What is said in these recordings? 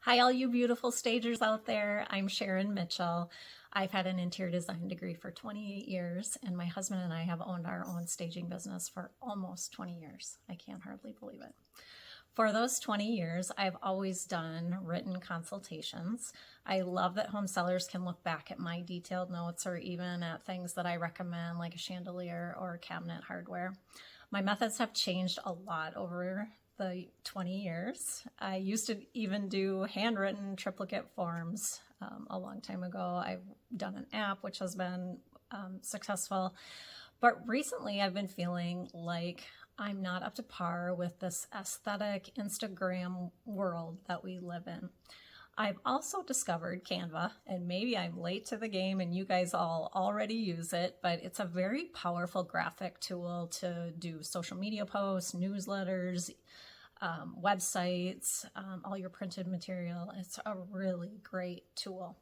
Hi, all you beautiful stagers out there. I'm Sharon Mitchell. I've had an interior design degree for 28 years, and my husband and I have owned our own staging business for almost 20 years. I can't hardly believe it. For those 20 years, I've always done written consultations. I love that home sellers can look back at my detailed notes or even at things that I recommend, like a chandelier or cabinet hardware. My methods have changed a lot over the 20 years. I used to even do handwritten triplicate forms a long time ago. I've done an app which has been successful, but recently I've been feeling like I'm not up to par with this aesthetic Instagram world that we live in. I've also discovered Canva, and maybe I'm late to the game and you guys all already use it, but it's a very powerful graphic tool to do social media posts, newsletters, websites, all your printed material. It's a really great tool.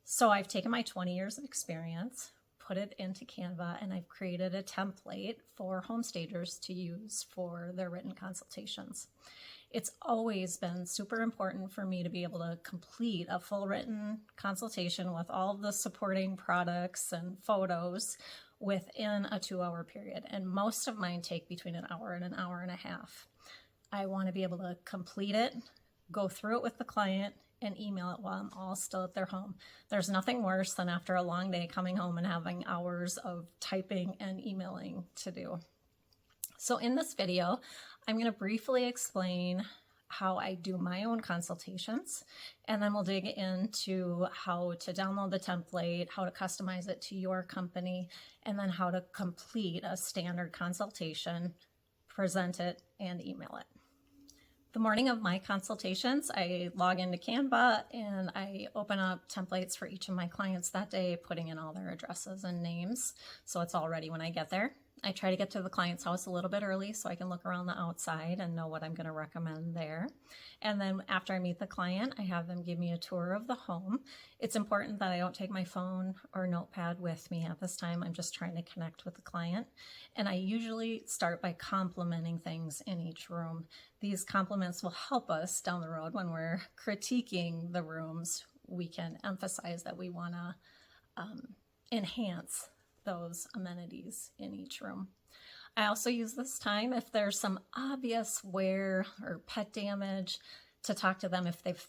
So I've taken my 20 years of experience, put it into Canva, and I've created a template for home stagers to use for their written consultations. It's always been super important for me to be able to complete a full written consultation with all the supporting products and photos within a 2-hour period. And most of mine take between an hour and a half. I want to be able to complete it, go through it with the client, and email it while I'm all still at their home. There's nothing worse than after a long day coming home and having hours of typing and emailing to do. So in this video, I'm going to briefly explain how I do my own consultations, and then we'll dig into how to download the template, how to customize it to your company, and then how to complete a standard consultation, present it, and email it. The morning of my consultations, I log into Canva and I open up templates for each of my clients that day, putting in all their addresses and names, so it's all ready when I get there. I try to get to the client's house a little bit early so I can look around the outside and know what I'm going to recommend there. And then after I meet the client, I have them give me a tour of the home. It's important that I don't take my phone or notepad with me at this time. I'm just trying to connect with the client. And I usually start by complimenting things in each room. These compliments will help us down the road when we're critiquing the rooms. We can emphasize that we want to enhance those amenities in each room. I also use this time if there's some obvious wear or pet damage to talk to them if they've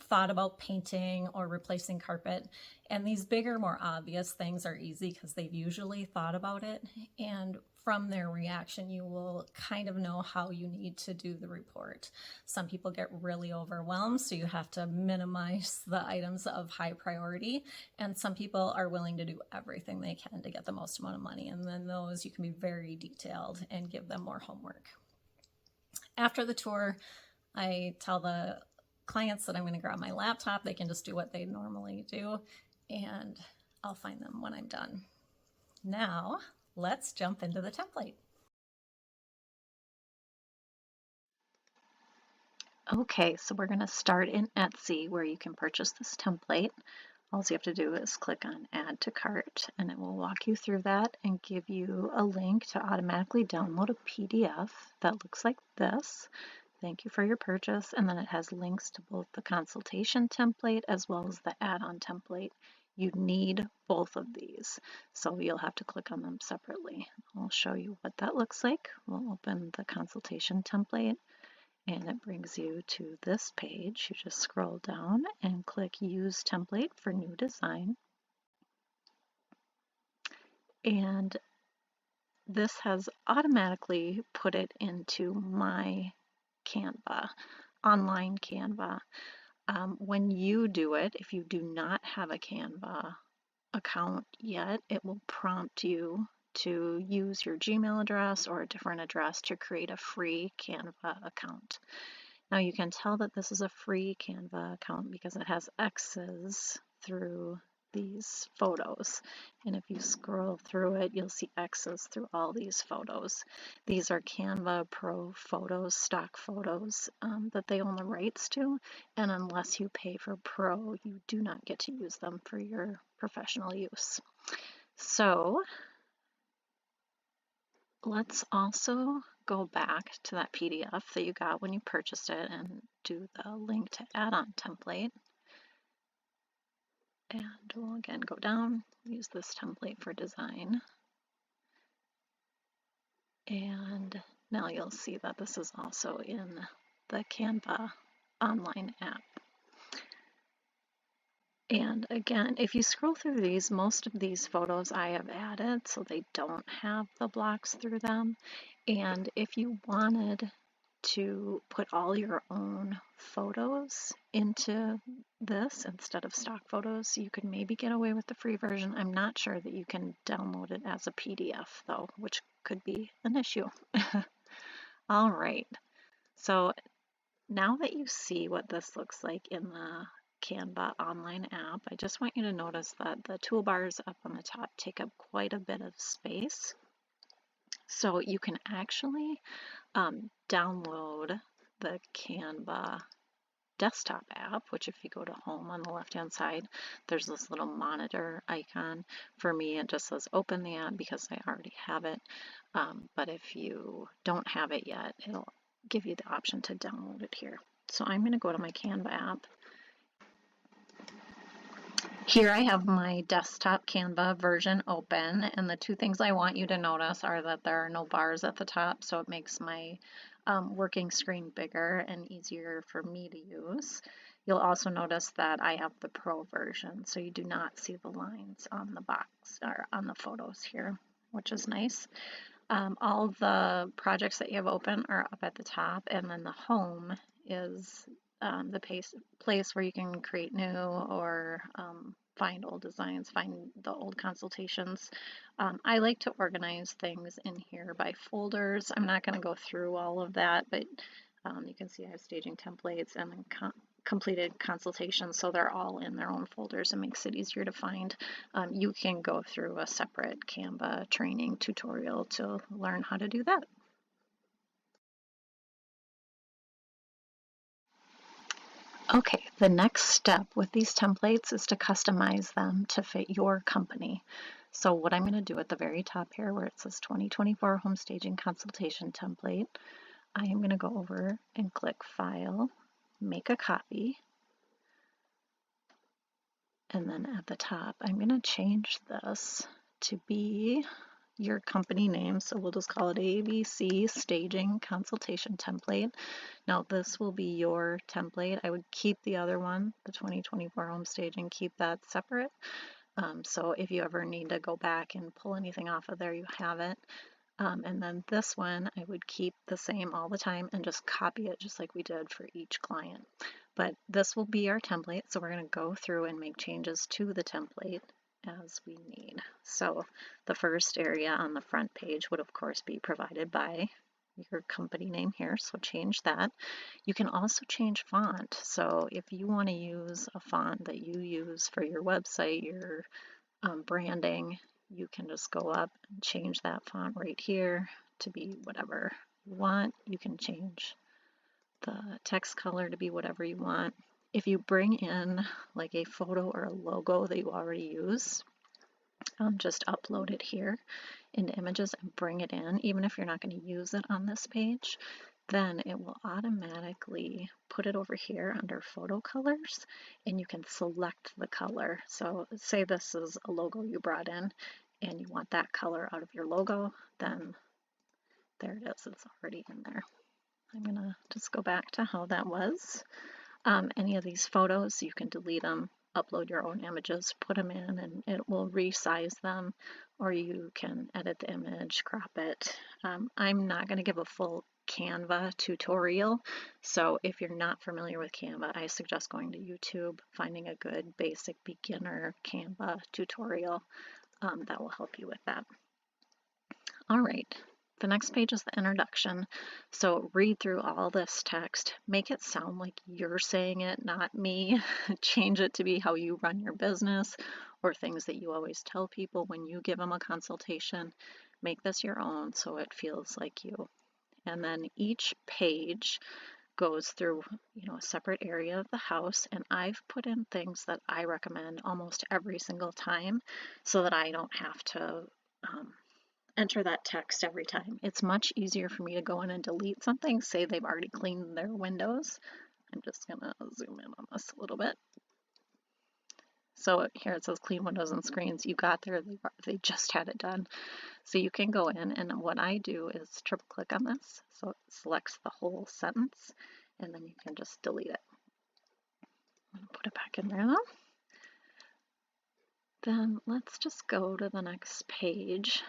thought about painting or replacing carpet. And these bigger, more obvious things are easy because they've usually thought about it. And from their reaction, you will kind of know how you need to do the report. Some people get really overwhelmed, so you have to minimize the items of high priority. And some people are willing to do everything they can to get the most amount of money. And then those you can be very detailed and give them more homework. After the tour, I tell the clients that I'm going to grab my laptop. They can just do what they normally do, and I'll find them when I'm done. Now, let's jump into the template. Okay, so we're going to start in Etsy where you can purchase this template. All you have to do is click on Add to Cart, and it will walk you through that and give you a link to automatically download a PDF that looks like this. Thank you for your purchase. And then it has links to both the consultation template as well as the add-on template. You need both of these, so you'll have to click on them separately. I'll show you what that looks like. We'll open the consultation template, and it brings you to this page. You just scroll down and click Use Template for New Design. And this has automatically put it into my Canva, online Canva. When you do it, if you do not have a Canva account yet, it will prompt you to use your Gmail address or a different address to create a free Canva account. Now you can tell that this is a free Canva account because it has X's through these photos, and if you scroll through it, you'll see X's through all these photos. These are CanvaPro photos, stock photos that they own the rights to, and unless you pay for Pro, you do not get to use them for your professional use. So let's also go back to that PDF that you got when you purchased it and do the link to add-on template. And we'll again go down, use this template for design. And now you'll see that this is also in the Canva online app. And again, if you scroll through these, most of these photos I have added so they don't have the blocks through them. And if you wanted to put all your own photos into this instead of stock photos, you could maybe get away with the free version. I'm not sure that you can download it as a PDF though, which could be an issue. All right, so now that you see what this looks like in the Canva online app, I just want you to notice that the toolbars up on the top take up quite a bit of space. So you can actually download the Canva desktop app, which if you go to home on the left hand side, there's this little monitor icon. For me, it just says open the app because I already have it. But if you don't have it yet, it'll give you the option to download it here. So I'm going to go to my Canva app. Here I have my desktop Canva version open, and the two things I want you to notice are that there are no bars at the top, so it makes my working screen bigger and easier for me to use. You'll also notice that I have the Pro version, so you do not see the lines on the box or on the photos here, which is nice. All the projects that you have open are up at the top, and then the home is the place where you can create new or find old designs, find the old consultations. I like to organize things in here by folders. I'm not going to go through all of that, but you can see I have staging templates and then completed consultations, so they're all in their own folders. It makes it easier to find. You can go through a separate Canva training tutorial to learn how to do that. Okay, the next step with these templates is to customize them to fit your company. So what I'm going to do at the very top here where it says 2024 Home Staging Consultation Template, I am going to go over and click File, Make a Copy, and then at the top I'm going to change this to be your company name, so we'll just call it ABC Staging Consultation Template. Now this will be your template. I would keep the other one, the 2024 Home Staging, keep that separate. So if you ever need to go back and pull anything off of there, you have it. And then this one I would keep the same all the time and just copy it just like we did for each client. But this will be our template, so we're going to go through and make changes to the template as we need. So the first area on the front page would of course be provided by your company name here, so change that. You can also change font, so if you want to use a font that you use for your website, your branding, you can just go up and change that font right here to be whatever you want. You can change the text color to be whatever you want. If you bring in like a photo or a logo that you already use, just upload it here into images and bring it in. Even if you're not going to use it on this page, then it will automatically put it over here under photo colors, and you can select the color. So say this is a logo you brought in and you want that color out of your logo, then there it is, it's already in there. I'm gonna just go back to how that was. Any of these photos, you can delete them, upload your own images, put them in, and it will resize them, or you can edit the image, crop it. I'm not going to give a full Canva tutorial, so if you're not familiar with Canva, I suggest going to YouTube, finding a good basic beginner Canva tutorial that will help you with that. All right. The next page is the introduction. So read through all this text, make it sound like you're saying it, not me. Change it to be how you run your business or things that you always tell people when you give them a consultation. Make this your own so it feels like you. And then each page goes through, a separate area of the house, and I've put in things that I recommend almost every single time so that I don't have to enter that text every time. It's much easier for me to go in and delete something, say they've already cleaned their windows. I'm just gonna zoom in on this a little bit. So here it says clean windows and screens. You got there, they just had it done. So you can go in, and what I do is triple click on this. So it selects the whole sentence, and then you can just delete it. I'm gonna put it back in there though. Then let's just go to the next page.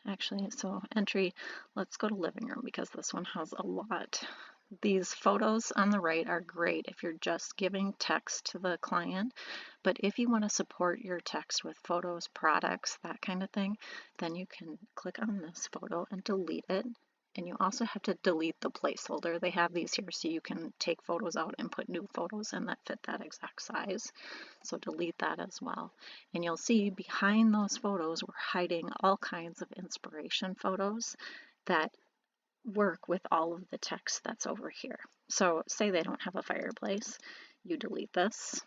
Actually, so entry, let's go to living room because this one has a lot. These photos on the right are great if you're just giving text to the client, but if you want to support your text with photos, products, that kind of thing, then you can click on this photo and delete it. And you also have to delete the placeholder. They have these here so you can take photos out and put new photos in that fit that exact size. So delete that as well. And you'll see behind those photos, we're hiding all kinds of inspiration photos that work with all of the text that's over here. So say they don't have a fireplace, you delete this,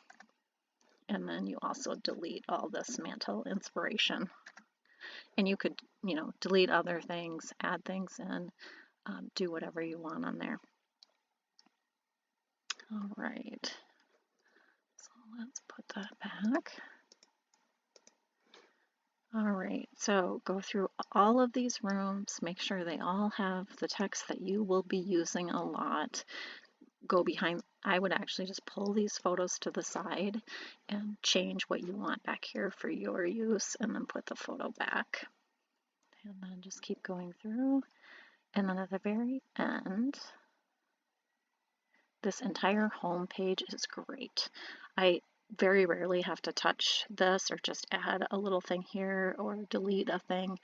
and then you also delete all this mantle inspiration. And you could, delete other things, add things in, do whatever you want on there. All right, so let's put that back. All right, so go through all of these rooms, make sure they all have the text that you will be using a lot. Go behind, I would actually just pull these photos to the side and change what you want back here for your use, and then put the photo back. And then just keep going through. And then at the very end, this entire home page is great. I very rarely have to touch this or just add a little thing here or delete a thing.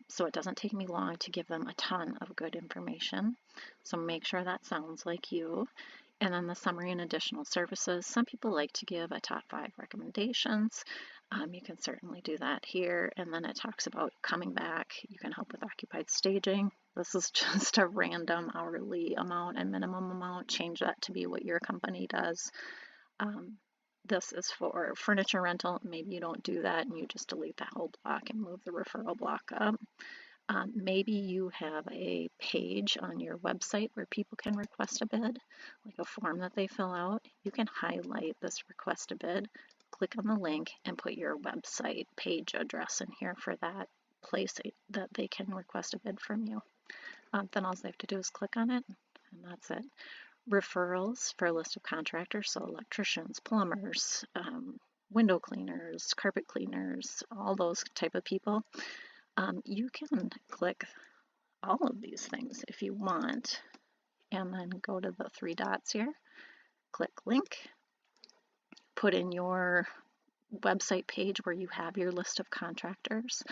So it doesn't take me long to give them a ton of good information. So make sure that sounds like you. And then the summary and additional services. Some people like to give a top 5 recommendations. You can certainly do that here. And then it talks about coming back. You can help with occupied staging. This is just a random hourly amount and minimum amount. Change that to be what your company does. This is for furniture rental. Maybe you don't do that and you just delete that whole block and move the referral block up. Maybe you have a page on your website where people can request a bid, like a form that they fill out. You can highlight this request a bid, click on the link, and put your website page address in here for that place that they can request a bid from you. Then all they have to do is click on it, and that's it. Referrals for a list of contractors, so electricians, plumbers, window cleaners, carpet cleaners, all those type of people. You can click all of these things if you want, and then go to the 3 dots here, click link, put in your website page where you have your list of contractors,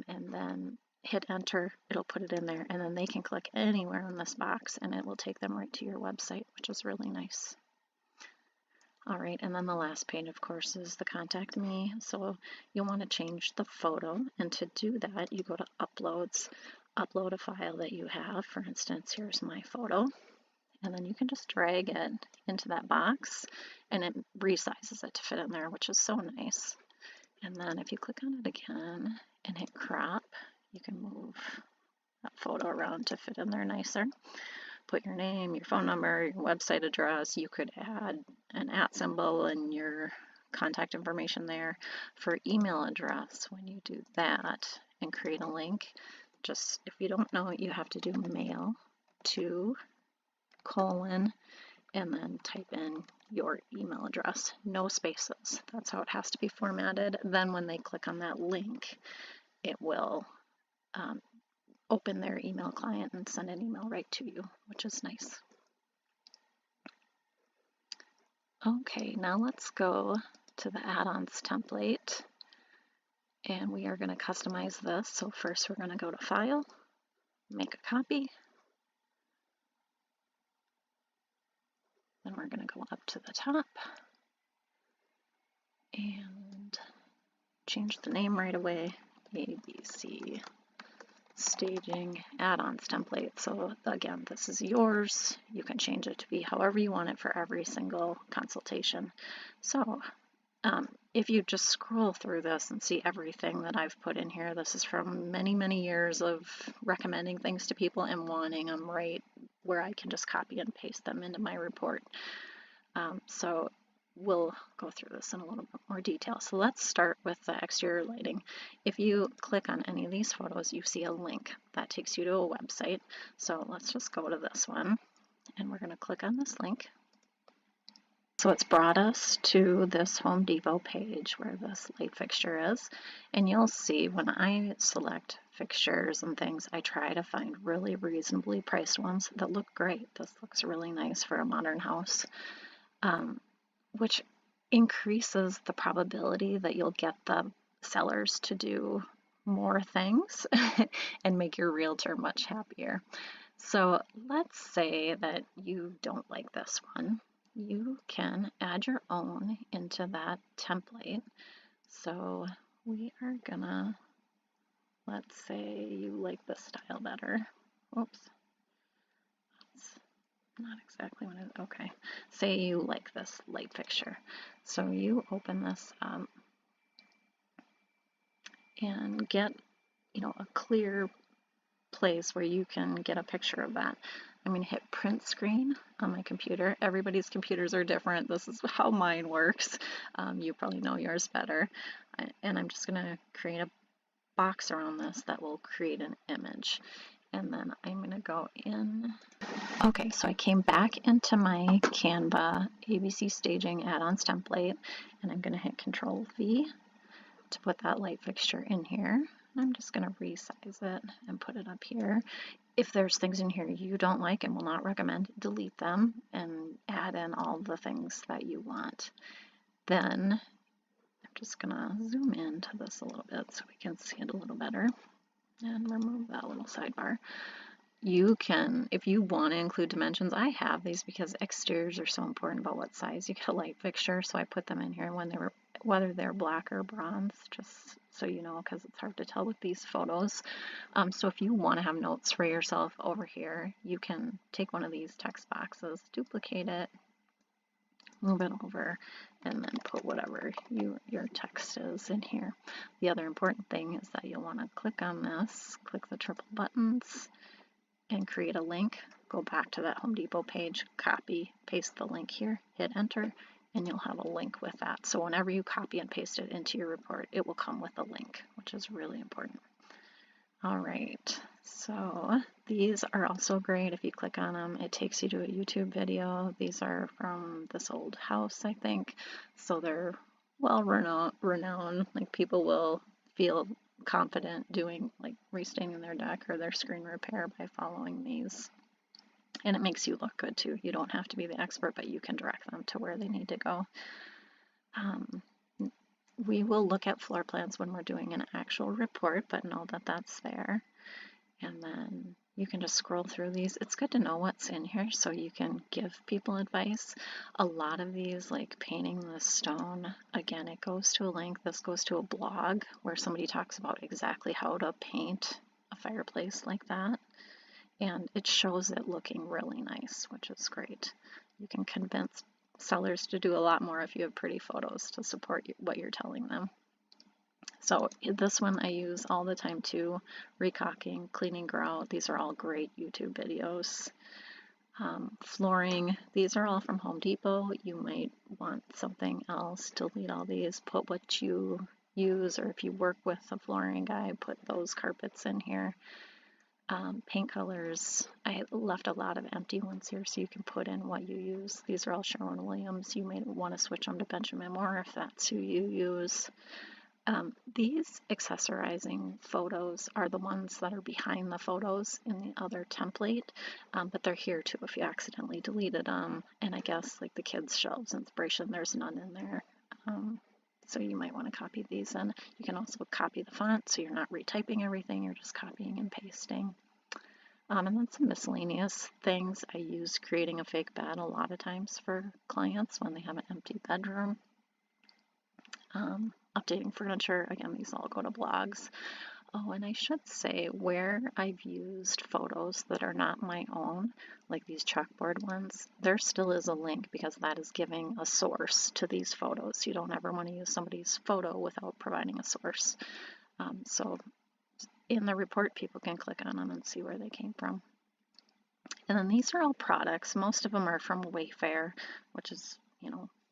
and then hit enter. It'll put it in there, and then they can click anywhere in this box and it will take them right to your website, which is really nice. All right, and then the last page, of course, is the contact me. So you'll want to change the photo, and to do that, you go to uploads, upload a file that you have. For instance, here's my photo, and then you can just drag it into that box, and it resizes it to fit in there, which is so nice. And then if you click on it again and hit crop, you can move that photo around to fit in there nicer. Put your name, your phone number, your website address. You could add an @ symbol and your contact information there. For email address, when you do that and create a link, just if you don't know it, you have to do mail to : and then type in your email address. No spaces. That's how it has to be formatted. Then when they click on that link, it will open their email client and send an email right to you, which is nice. Okay, now let's go to the add-ons template, and we are going to customize this. So first we're going to go to File, make a copy, then we're going to go up to the top and change the name right away, ABC Staging Add-ons Template. So again, this is yours. You can change it to be however you want it for every single consultation. So If you just scroll through this and see everything that I've put in here, this is from many, many years of recommending things to people and wanting them right where I can just copy and paste them into my report. So we'll go through this in a little bit more detail. So let's start with the exterior lighting. If you click on any of these photos, you see a link that takes you to a website. So let's just go to this one, and we're going to click on this link. So it's brought us to this Home Depot page where this light fixture is, and you'll see when I select fixtures and things, I try to find really reasonably priced ones that look great. This looks really nice for a modern house, which increases the probability that you'll get the sellers to do more things and make your realtor much happier. So let's say that you don't like this one. You can add your own into that template. So we are gonna, let's say you like this style better. Oops, that's not exactly what it is. Okay, say you like this light fixture. So you open this up and get, a clear place where you can get a picture of that. I'm going to hit print screen on my computer. Everybody's computers are different. This is how mine works. You probably know yours better. And I'm just going to create a box around this that will create an image. And then I'm going to go in. Okay, so I came back into my Canva ABC Staging Add-ons template, and I'm going to hit Control V to put that light fixture in here. I'm just going to resize it and put it up here. If there's things in here you don't like and will not recommend, delete them and add in all the things that you want. Then I'm just going to zoom into this a little bit so we can see it a little better and remove that little sidebar. You can, if you want to include dimensions, I have these because exteriors are so important about what size you get a light fixture, so I put them in here when they were, whether they're black or bronze, just so you know, because it's hard to tell with these photos. So if you want to have notes for yourself over here, you can take one of these text boxes, duplicate it, move it over, and then put whatever your text is in here. The other important thing is that you'll want to click on this, click the triple buttons, and create a link. Go back to that Home Depot page, copy, paste the link here, hit enter, and you'll have a link with that. So whenever you copy and paste it into your report, it will come with a link, which is really important. All right, so these are also great. If you click on them, it takes you to a YouTube video. These are from this old house, I think. So they're well renowned. Like, people will feel confident doing, like, restaining their deck or their screen repair by following these. And it makes you look good too. You don't have to be the expert, but you can direct them to where they need to go. We will look at floor plans when we're doing an actual report, but know that that's there. And then you can just scroll through these. It's good to know what's in here so you can give people advice. A lot of these, like painting the stone, again, it goes to a link. This goes to a blog where somebody talks about exactly how to paint a fireplace like that. And it shows it looking really nice, which is great. You can convince sellers to do a lot more if you have pretty photos to support what you're telling them. So this one I use all the time too, recaulking, cleaning grout. These are all great YouTube videos. Flooring, these are all from Home Depot. You might want something else. Delete all these, put what you use, or if you work with a flooring guy, put those carpets in here. Paint colors, I left a lot of empty ones here so you can put in what you use. These are all Sherwin-Williams. You may want to switch them to Benjamin Moore if that's who you use. These accessorizing photos are the ones that are behind the photos in the other template, but they're here too if you accidentally deleted them. And I guess like the kids' shelves inspiration, there's none in there. So you might want to copy these in. You can also copy the font so you're not retyping everything, you're just copying and pasting. And then some miscellaneous things. I use creating a fake bed a lot of times for clients when they have an empty bedroom. Updating furniture, again, these all go to blogs. Oh, and I should say where I've used photos that are not my own, like these chalkboard ones, there still is a link because that is giving a source to these photos. You don't ever want to use somebody's photo without providing a source. So in the report, people can click on them and see where they came from. And then these are all products. Most of them are from Wayfair, which is,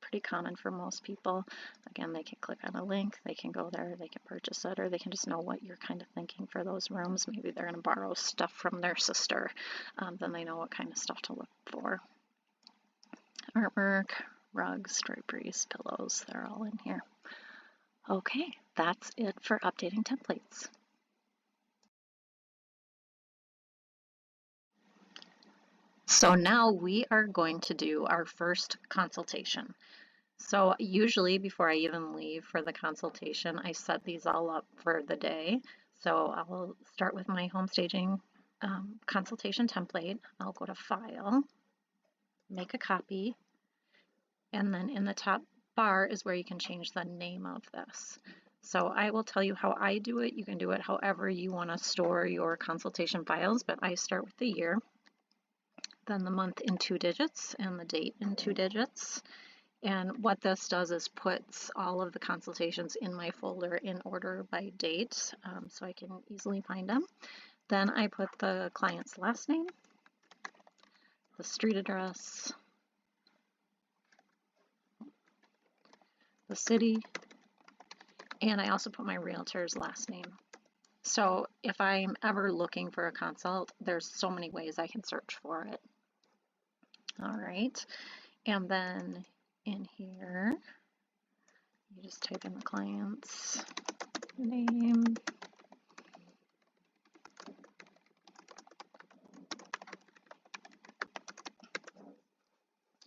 pretty common for most people. Again, they can click on a link, they can go there, they can purchase it, or they can just know what you're kind of thinking for those rooms. Maybe they're going to borrow stuff from their sister. Then they know what kind of stuff to look for. Artwork, rugs, draperies, pillows, they're all in here. Okay, that's it for updating templates. So now we are going to do our first consultation. So usually before I even leave for the consultation, I set these all up for the day. So I'll start with my home staging consultation template. I'll go to File, make a copy, and then in the top bar is where you can change the name of this. So I will tell you how I do it. You can do it however you want to store your consultation files, but I start with the year, then the month in 2 digits, and the date in 2 digits. And what this does is puts all of the consultations in my folder in order by date, so I can easily find them. Then I put the client's last name, the street address, the city, and I also put my realtor's last name. So if I'm ever looking for a consult, there's so many ways I can search for it. All right, and then in here, you just type in the client's name,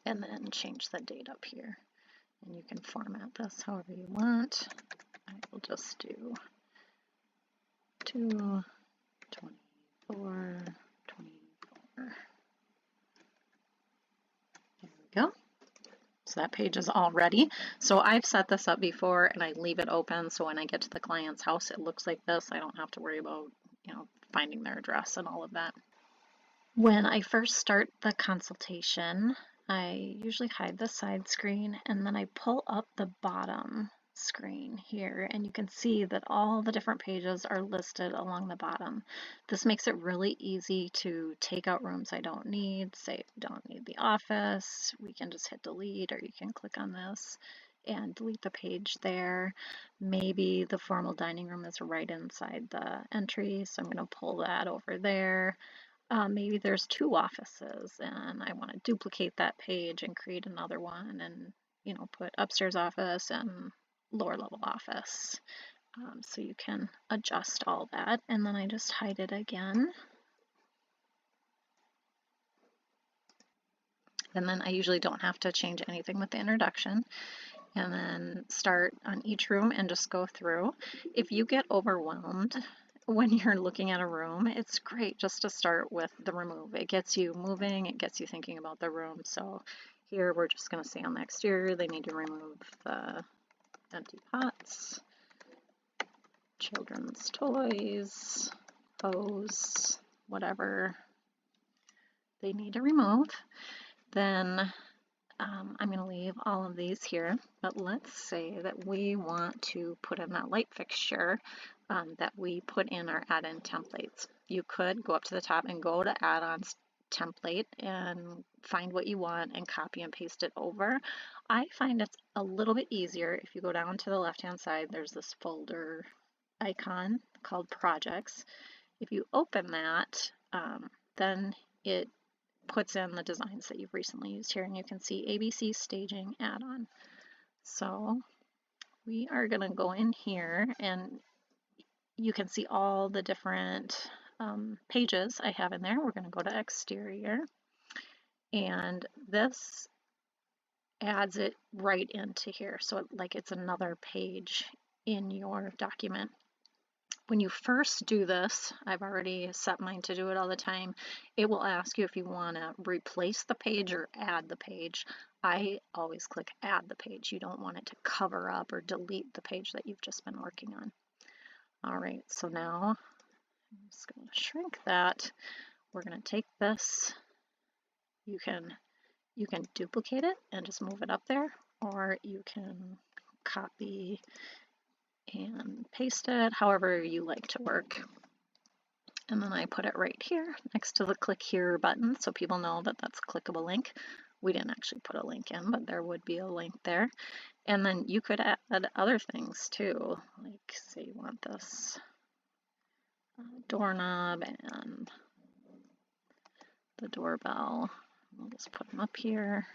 and then change the date up here. And you can format this however you want. I will just do 2/24/24. There we go. So that page is all ready. So I've set this up before and I leave it open so when I get to the client's house it looks like this. I don't have to worry about, finding their address and all of that. When I first start the consultation, I usually hide the side screen and then I pull up the bottom screen here and you can see that all the different pages are listed along the bottom. This makes it really easy to take out rooms I don't need. Say if you don't need the office, we can just hit delete, or you can click on this and delete the page there. Maybe the formal dining room is right inside the entry, so I'm going to pull that over there. Maybe there's 2 offices and I want to duplicate that page and create another one and, put upstairs office and lower level office. So you can adjust all that, and then I just hide it again. And then I usually don't have to change anything with the introduction. And then start on each room and just go through. If you get overwhelmed when you're looking at a room, it's great just to start with the remove. It gets you moving, it gets you thinking about the room. So here we're just going to say on the exterior they need to remove the empty pots, children's toys, hose, whatever they need to remove. Then I'm going to leave all of these here, but let's say that we want to put in that light fixture that we put in our add-in templates. You could go up to the top and go to add-ons template and find what you want and copy and paste it over. I find it's a little bit easier if you go down to the left-hand side. There's this folder icon called projects. If you open that, then it puts in the designs that you've recently used here, and you can see ABC Staging Add-on. So we are going to go in here and you can see all the different pages I have in there. We're going to go to exterior, and this adds it right into here, so like it's another page in your document. When you first do this, I've already set mine to do it all the time, it will ask you if you want to replace the page or add the page. I always click add the page. You don't want it to cover up or delete the page that you've just been working on. All right, so now I'm just going to shrink that. We're going to take this. You can duplicate it and just move it up there, or you can copy and paste it, however you like to work. And then I put it right here next to the click here button so people know that that's a clickable link. We didn't actually put a link in, but there would be a link there. And then you could add other things too, like say you want this doorknob and the doorbell. We'll just put them up here.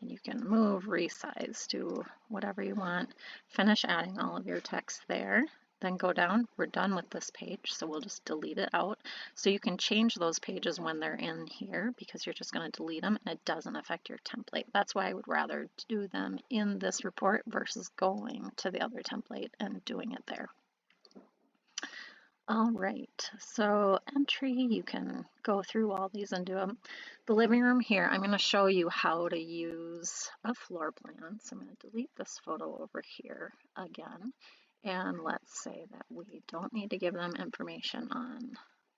And you can move, resize, do whatever you want. Finish adding all of your text there. Then go down. We're done with this page, so we'll just delete it out. So you can change those pages when they're in here because you're just going to delete them and it doesn't affect your template. That's why I would rather do them in this report versus going to the other template and doing it there. All right, so entry, you can go through all these and do them. The living room here, I'm going to show you how to use a floor plan. So I'm going to delete this photo over here again. And let's say that we don't need to give them information on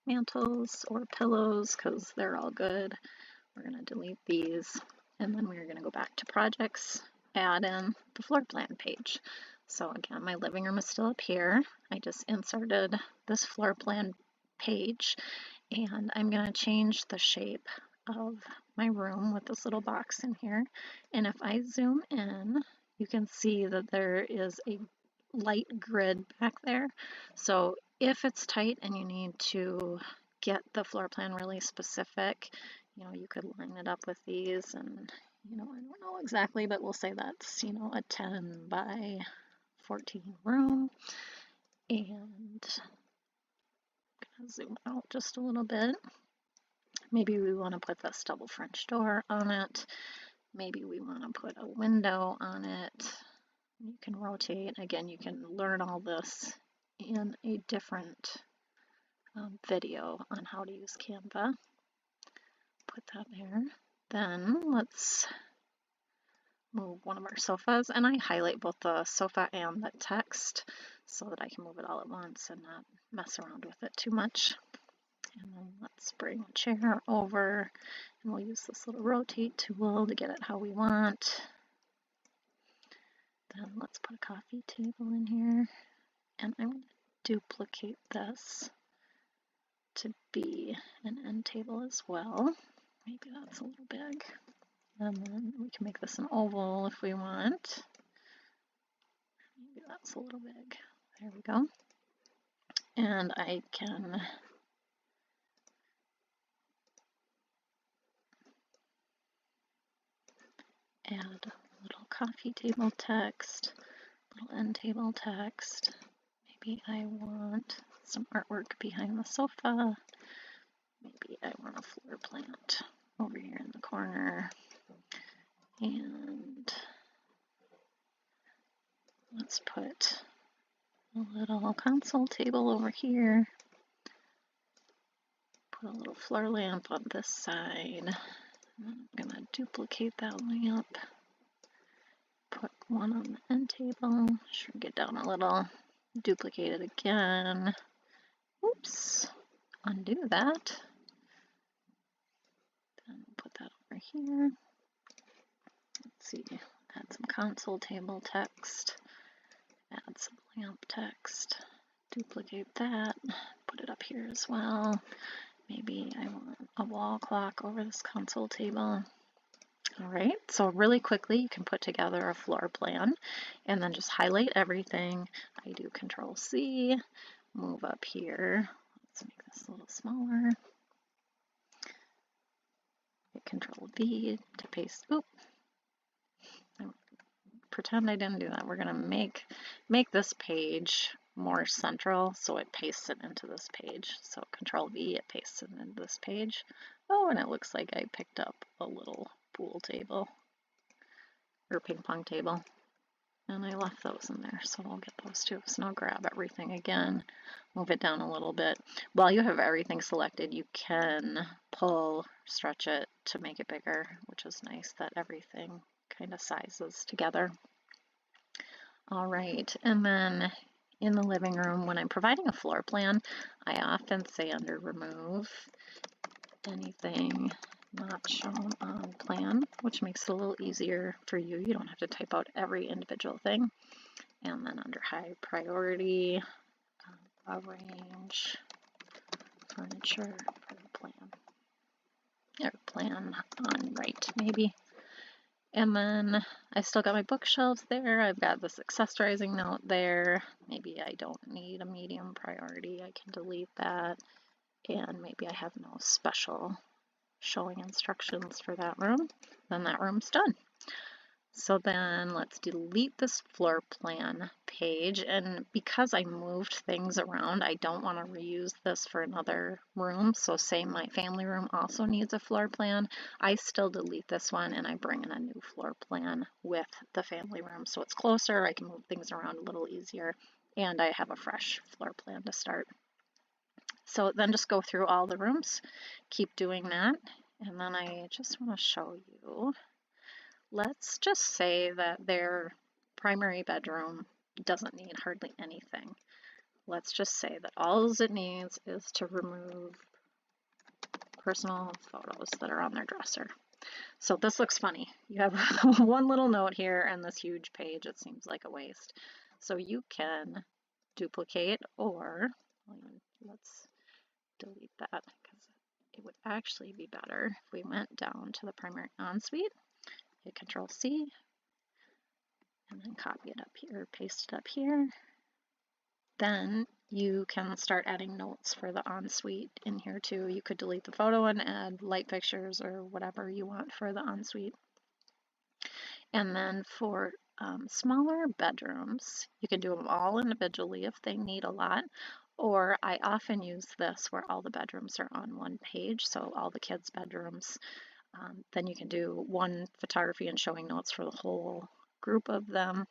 mantles or pillows because they're all good. We're going to delete these. And then we're going to go back to projects, add in the floor plan page. So again, my living room is still up here. I just inserted this floor plan page and I'm going to change the shape of my room with this little box in here. And if I zoom in, you can see that there is a light grid back there. So if it's tight and you need to get the floor plan really specific, you could line it up with these and, I don't know exactly, but we'll say that's, a 10 by 14 room. And I'm gonna zoom out just a little bit. Maybe we want to put this double French door on it. Maybe we want to put a window on it. You can rotate. Again, you can learn all this in a different video on how to use Canva. Put that there. Then let's move one of our sofas, and I highlight both the sofa and the text so that I can move it all at once and not mess around with it too much. And then let's bring a chair over, and we'll use this little rotate tool to get it how we want. Then let's put a coffee table in here, and I'm going to duplicate this to be an end table as well. Maybe that's a little big. And then we can make this an oval if we want. Maybe that's a little big. There we go. And I can add a little coffee table text, little end table text. Maybe I want some artwork behind the sofa. Maybe I want a floor plant over here in the corner. And let's put a little console table over here. Put a little floor lamp on this side. I'm going to duplicate that lamp. Put one on the end table. Shrink it down a little. Duplicate it again. Oops. Undo that. Then put that over here. Let's see. Add some console table text. Add some lamp text. Duplicate that. Put it up here as well. Maybe I want a wall clock over this console table. All right, so really quickly you can put together a floor plan and then just highlight everything. I do Control C, move up here. Let's make this a little smaller. Hit Control V to paste. Oop. Pretend I didn't do that. We're gonna make this page more central, so it pastes it into this page. So Control V, it pastes it into this page. Oh, and it looks like I picked up a little pool table or ping pong table, and I left those in there, so I'll get those too. So now grab everything again, move it down a little bit. While you have everything selected, you can pull, stretch it to make it bigger, which is nice that everything kind of sizes together. All right, and then in the living room, when I'm providing a floor plan, I often say under remove, anything not shown on plan, which makes it a little easier for you. You don't have to type out every individual thing. And then under high priority, arrange furniture for the plan, or plan on right, maybe. And then I still got my bookshelves there. I've got this accessorizing note there. Maybe I don't need a medium priority. I can delete that. And maybe I have no special showing instructions for that room. Then that room's done. So then let's delete this floor plan page, and because I moved things around, I don't want to reuse this for another room. So say my family room also needs a floor plan, I still delete this one and I bring in a new floor plan with the family room. So it's closer, I can move things around a little easier, and I have a fresh floor plan to start. So then just go through all the rooms, keep doing that, and then I just want to show you. Let's just say that their primary bedroom doesn't need hardly anything. Let's just say that all it needs is to remove personal photos that are on their dresser. So this looks funny. You have one little note here and this huge page. It seems like a waste. So you can duplicate, or let's delete that because it would actually be better if we went down to the primary ensuite. Hit Control C, and then copy it up here, paste it up here. Then you can start adding notes for the ensuite in here too. You could delete the photo and add light fixtures or whatever you want for the ensuite. And then for smaller bedrooms, you can do them all individually if they need a lot, or I often use this where all the bedrooms are on one page, so all the kids' bedrooms. Then you can do one photography and showing notes for the whole group of them.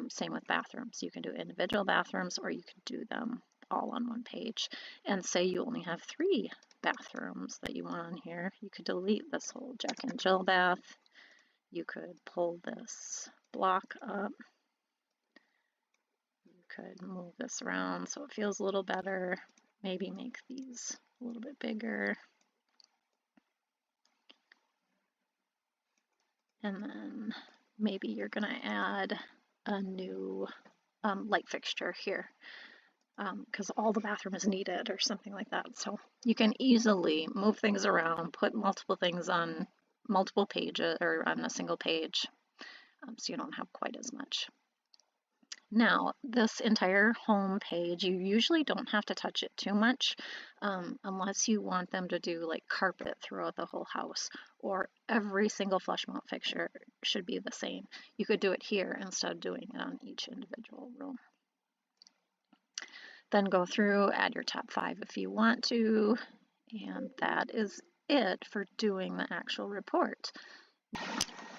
Same with bathrooms. You can do individual bathrooms, or you can do them all on one page. And say you only have 3 bathrooms that you want on here, you could delete this whole Jack and Jill bath. You could pull this block up. You could move this around so it feels a little better. Maybe make these a little bit bigger. And then maybe you're going to add a new light fixture here because all the bathroom is needed or something like that. So you can easily move things around, put multiple things on multiple pages or on a single page, so you don't have quite as much. Now, this entire home page, you usually don't have to touch it too much unless you want them to do like carpet throughout the whole house, or every single flush mount fixture should be the same. You could do it here instead of doing it on each individual room. Then go through, add your top 5 if you want to, and that is it for doing the actual report.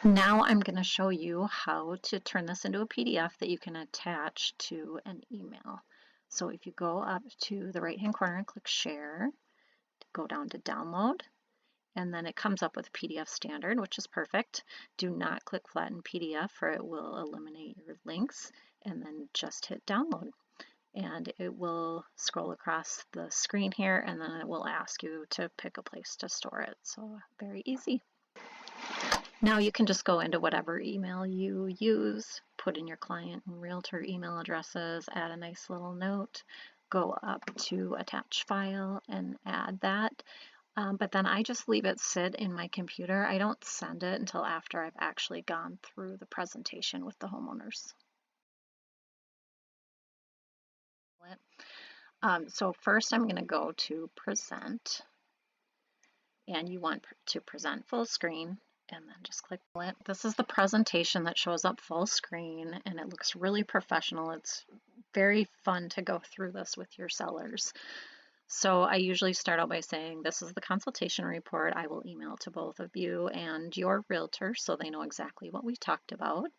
Now I'm going to show you how to turn this into a PDF that you can attach to an email. So if you go up to the right hand corner and click share, go down to download, and then it comes up with PDF standard, which is perfect. Do not click flatten PDF or it will eliminate your links, and then just hit download. And it will scroll across the screen here, and then it will ask you to pick a place to store it. So very easy. Now you can just go into whatever email you use, put in your client and realtor email addresses, add a nice little note, go up to attach file and add that. But then I just leave it sit in my computer. I don't send it until after I've actually gone through the presentation with the homeowners. So first I'm going to go to present, and you want to present full screen, and then just click it. This is the presentation that shows up full screen, and it looks really professional. It's very fun to go through this with your sellers. So I usually start out by saying, this is the consultation report. I will email to both of you and your realtor so they know exactly what we talked about.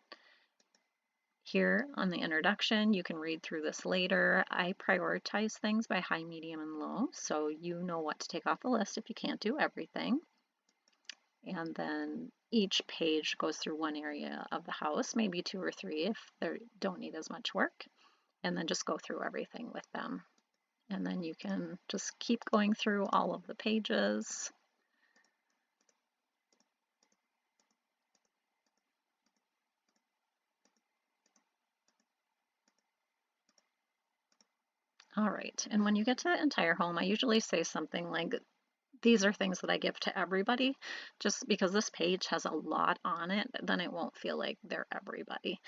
Here on the introduction, you can read through this later. I prioritize things by high, medium, and low, so you know what to take off the list if you can't do everything. And then each page goes through one area of the house, maybe 2 or 3 if they don't need as much work, and then just go through everything with them. And then you can just keep going through all of the pages. All right, and when you get to the entire home, I usually say something like, these are things that I give to everybody, just because this page has a lot on it, then it won't feel like they're everybody.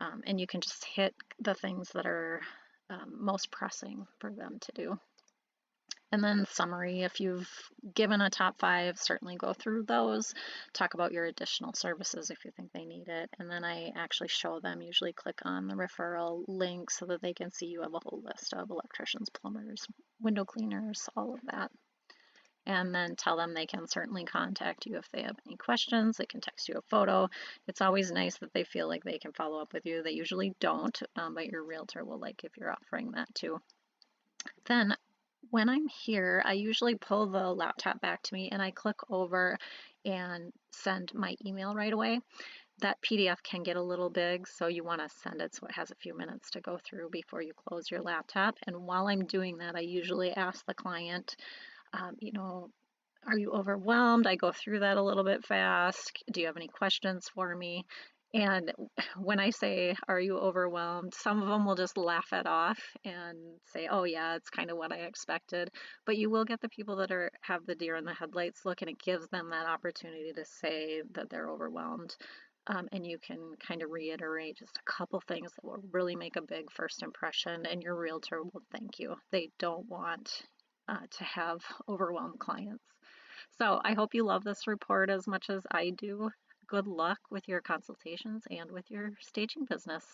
And you can just hit the things that are most pressing for them to do. And then summary, if you've given a top 5, certainly go through those, talk about your additional services if you think they need it. And then I actually show them, usually click on the referral link so that they can see you have a whole list of electricians, plumbers, window cleaners, all of that. And then tell them they can certainly contact you if they have any questions. They can text you a photo. It's always nice that they feel like they can follow up with you. They usually don't, but your realtor will like if you're offering that too. Then when I'm here, I usually pull the laptop back to me and I click over and send my email right away. That PDF can get a little big, so you want to send it so it has a few minutes to go through before you close your laptop. And while I'm doing that, I usually ask the client, you know, are you overwhelmed? I go through that a little bit fast. Do you have any questions for me? And when I say, are you overwhelmed? Some of them will just laugh it off and say, oh yeah, it's kind of what I expected. But you will get the people that have the deer in the headlights look, and it gives them that opportunity to say that they're overwhelmed. And you can kind of reiterate just a couple things that will really make a big first impression, and your realtor will thank you. They don't want to have overwhelmed clients. So I hope you love this report as much as I do. Good luck with your consultations and with your staging business.